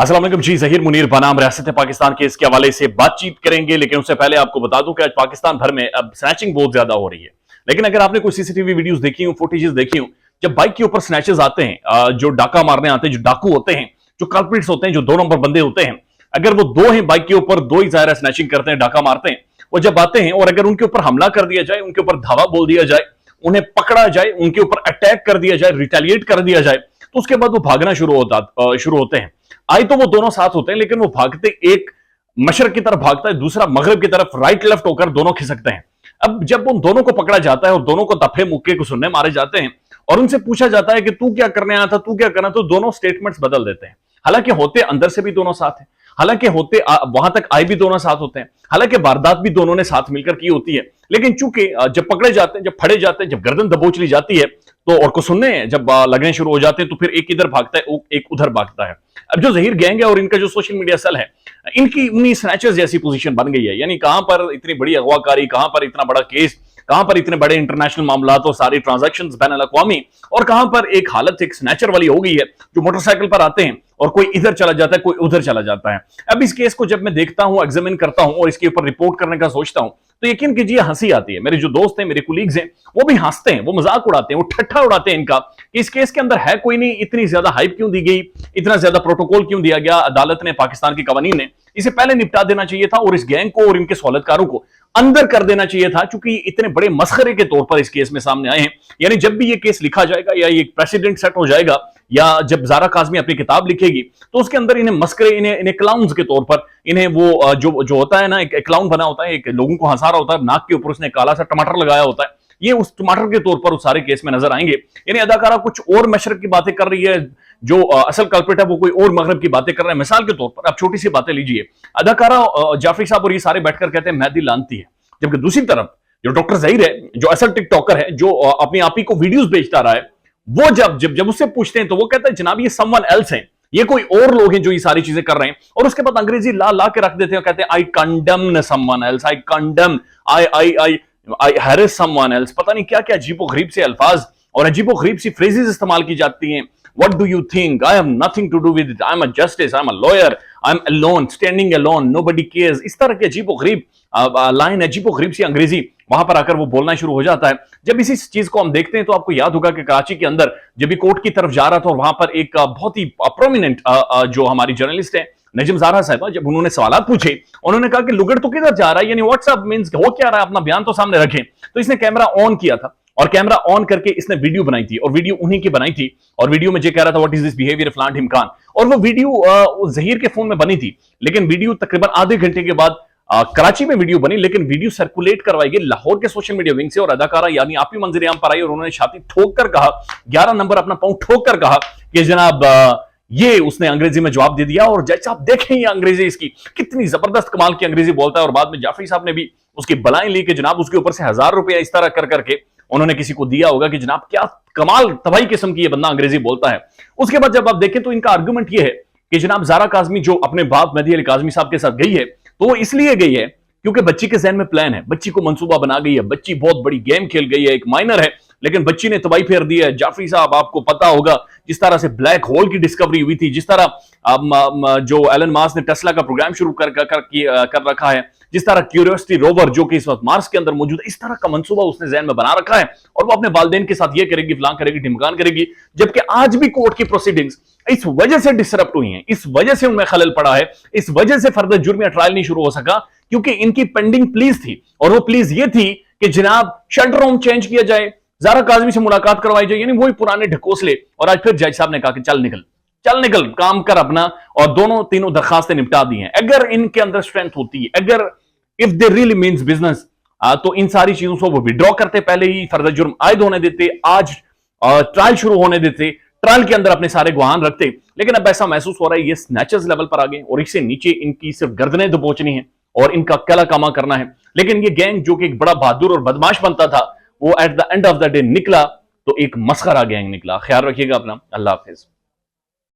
अस्सलाम वालेकुम जी। जहीर मुनीर बनाम रियासत पाकिस्तान के इसके हवाले से बातचीत करेंगे, लेकिन उससे पहले आपको बता दूं कि आज पाकिस्तान भर में अब स्नैचिंग बहुत ज्यादा हो रही है। लेकिन अगर आपने कोई सीसीटीवी वीडियोस देखी हो, फुटेजेस देखी हो, जब बाइक के ऊपर स्नैचेस आते हैं, जो डाका मारने आते हैं, जो डाकू होते हैं, जो कल्प्रिट्स होते हैं, जो 2 नंबर बंदे होते हैं, अगर वो दो हैं बाइक के ऊपर, दो ही जाहिर स्नैचिंग करते हैं, डाका मारते हैं, वो जब आते हैं और अगर उनके ऊपर हमला कर दिया जाए, उनके ऊपर धावा बोल दिया जाए, उन्हें पकड़ा जाए, उनके ऊपर अटैक कर दिया जाए, रिटेलिएट कर दिया जाए, तो उसके बाद वो भागना शुरू होते हैं। आई तो वो दोनों साथ होते हैं, लेकिन वो भागते, एक मशरक की तरफ भागता है, दूसरा मगरब की तरफ, राइट लेफ्ट होकर दोनों खिसकते हैं। अब जब उन दोनों को पकड़ा जाता है और दोनों को दफे मुक्के को सुनने मारे जाते हैं और उनसे पूछा जाता है कि तू क्या करने आया था, तू क्या करना, तो दोनों स्टेटमेंट्स बदल देते हैं। हालांकि होते अंदर से भी दोनों साथ हैं, हालांकि होते वहां तक आए भी दोनों साथ होते हैं, हालांकि वारदात भी दोनों ने साथ मिलकर की होती है, लेकिन चूंकि जब पकड़े जाते हैं, जब फड़े जाते हैं, जब गर्दन दबोच ली जाती है, तो और को सुनने जब लगने शुरू हो जाते हैं, तो फिर एक इधर भागता है, एक उधर भागता है। अब जो जहीर गैंग है और इनका जो सोशल मीडिया सेल है, इनकी उन्हीं स्नैचर्स जैसी पोजीशन बन गई है। यानी कहां पर इतनी बड़ी अगवाकारी, कहां पर इतना बड़ा केस, कहां पर इतने बड़े इंटरनेशनल मामला और सारी ट्रांजैक्शंस बैन अल-अक़वामी, और कहां पर एक हालत एक स्नैचर वाली हो गई है, जो मोटरसाइकिल पर आते हैं और कोई इधर चला जाता है, कोई उधर चला जाता है। अब इस केस को जब मैं देखता हूं, एग्जामिन करता हूं और इसके ऊपर रिपोर्ट करने का सोचता हूं, तो यकीन कीजिए हंसी आती है। मेरे जो दोस्त हैं, मेरे कुलीग्स हैं, वो भी हंसते हैं, वो मजाक उड़ाते हैं, वो ठट्ठा उड़ाते हैं इनका कि इस केस के अंदर है कोई नहीं, इतनी ज्यादा हाइप क्यों दी गई, इतना ज्यादा प्रोटोकॉल क्यों दिया गया, अदालत ने, पाकिस्तान की कवानीन ने इसे पहले निपटा देना चाहिए था और इस गैंग को और इनके सहूलतकारों को अंदर कर देना चाहिए था, चूंकि इतने बड़े मसखरे के तौर पर इस केस में सामने आए हैं। यानी जब भी ये केस लिखा जाएगा या ये प्रेसिडेंट सेट हो जाएगा, या जब ज़ारा काज़मी अपनी किताब लिखेगी, तो उसके अंदर इन्हें मस्करे, इन्हें क्लाउन्स के तौर पर, इन्हें वो जो होता है ना, एक क्लाउन बना होता है, एक लोगों को हंसा रहा होता है, नाक के ऊपर उसने काला सा टमाटर लगाया होता है, ये उस टमाटर के तौर पर उस सारे केस में नजर आएंगे। यानी अदाकारा कुछ और मशरक की बातें कर रही है, जो असल कल्प्रिट है वो कोई और मगरब की बातें कर रहे हैं। मिसाल के तौर पर आप छोटी सी बातें लीजिए, अदाकारा जाफरी साहब और ये सारे बैठकर कहते हैं मेहदी लानती है, जबकि दूसरी तरफ जो डॉक्टर जहीर है, जो असल टिकटॉकर है, जो अपने आप ही को वीडियोस बेचता रहा है, वो जब उससे पूछते हैं तो वो कहता है जनाब ये समवन एल्स हैं, ये कोई और लोग हैं जो ये सारी चीजें कर रहे हैं, और उसके बाद अंग्रेजी ला ला के रख देते हैं, कहते हैं आई कंडम समवन एल्स, आई कंडम, आई हैरेस समवन एल्स। पता नहीं क्या क्या अजीबोगरीब से अल्फाज और अजीबोगरीब सी फ्रेजेस इस्तेमाल की जाती हैं। What do you think? I have nothing to do with it. I'm a justice. I'm a lawyer. I'm alone, standing alone. Nobody cares. इस तरह के अजीबोगरीब लाइन, अजीबोगरीब सी अंग्रेजी वहां पर आकर वो बोलना शुरू हो जाता है। जब इसी चीज को हम देखते हैं तो आपको याद होगा कि कराची के अंदर जब भी कोर्ट की तरफ जा रहा था और वहां पर एक बहुत ही प्रोमिनेंट जो हमारी जर्नलिस्ट है नजम ज़ारा साहिबा, जब उन्होंने सवाल पूछे, उन्होंने कहा कि लुगड़ तो किधर जा रहा है, यानी व्हाट्सएप मींस हो क्या रहा है, अपना बयान तो सामने रखें। तो इसने कैमरा ऑन किया था और कैमरा ऑन करके इसने वीडियो बनाई थी, और वीडियो उन्हीं की बनाई थी, और वीडियो में जो कह रहा था what is this behaviour of फ्लांट हिमकान, और वो वीडियो जहीर के फोन में बनी थी, लेकिन वीडियो तकरीबन आधे घंटे के बाद कराची में वीडियो बनी, लेकिन वीडियो सर्कुलेट करवाई गई लाहौर के सोशल मीडिया विंग से, और अदाकारा यानी आप ही मंजर आम पर आई और उन्होंने छाती ठोक कर कहा, 11 नंबर अपना पांव ठोक कर कहा कि जनाब ये उसने अंग्रेजी में जवाब दे दिया। और जैसे आप देखें ये अंग्रेजी इसकी कितनी जबरदस्त कमाल की अंग्रेजी बोलता है, और बाद में जाफरी साहब ने भी उसकी बलाएं ली कि जनाब उसके ऊपर से 1000 रुपया इस तरह कर करके उन्होंने किसी को दिया होगा कि जनाब क्या कमाल तबाही किस्म की ये बंदा अंग्रेजी बोलता है। उसके बाद जब आप देखें तो इनका आर्गुमेंट ये है कि जनाब ज़ारा काज़मी जो अपने बाप मेहदी अली काज़मी साहब के साथ गई है, तो वो इसलिए गई है क्योंकि बच्ची के जहन में प्लान है, बच्ची को मंसूबा बना गई है, बच्ची बहुत बड़ी गेम खेल गई है, एक माइनर है, लेकिन बच्ची ने तबाही फेर दी है। जाफरी साहब आपको पता होगा जिस तरह से ब्लैक होल की डिस्कवरी हुई थी, जिस तरह जो एलन मास्क ने टेस्ला का प्रोग्राम शुरू कर रखा है, जिस तरह क्यूरियोसिटी रोवर जो कि इस वक्त मार्स के अंदर मौजूद है, इस तरह का मंसूबा उसने जहन में बना रखा है, और वो अपने वालिदैन के साथ ये करेगी, फलां करेगी, ढिमकान करेगी। जबकि आज भी कोर्ट की प्रोसीडिंग्स इस वजह से डिसरप्ट हुई हैं, इस वजह से उनमें खलल पड़ा है, इस वजह से फर्दर जुर्म या ट्रायल नहीं शुरू हो सका, क्योंकि इनकी पेंडिंग प्लीज थी, और वो प्लीज ये थी कि जनाब शटर होम चेंज किया जाए, ज़ारा काज़मी से मुलाकात करवाई जाए, यानी वही पुराने ढकोसले। और आज फिर जज साहब ने कहा कि चल निकल काम कर अपना, और दोनों तीनों दरखास्तें निपटा दी हैं। अगर इनके अंदर स्ट्रेंथ होती है, अगर if they really means business, तो इन सारी चीजों से वो विड्रॉ करते, पहले ही फर्दर जुर्म आयद होने देते, आज ट्रायल शुरू होने देते, ट्रायल के अंदर अपने सारे गुहान रखते। लेकिन अब ऐसा महसूस हो रहा है ये स्नैचर्स लेवल पर आ गए, और इससे नीचे इनकी सिर्फ गर्दनें दबोचनी है और इनका कला कामा करना है। लेकिन ये गैंग जो कि एक बड़ा बहादुर और बदमाश बनता था, वो at the end of the day निकला तो एक मस्खरा गैंग निकला। ख्याल रखिएगा अपना। अल्लाह हाफिज।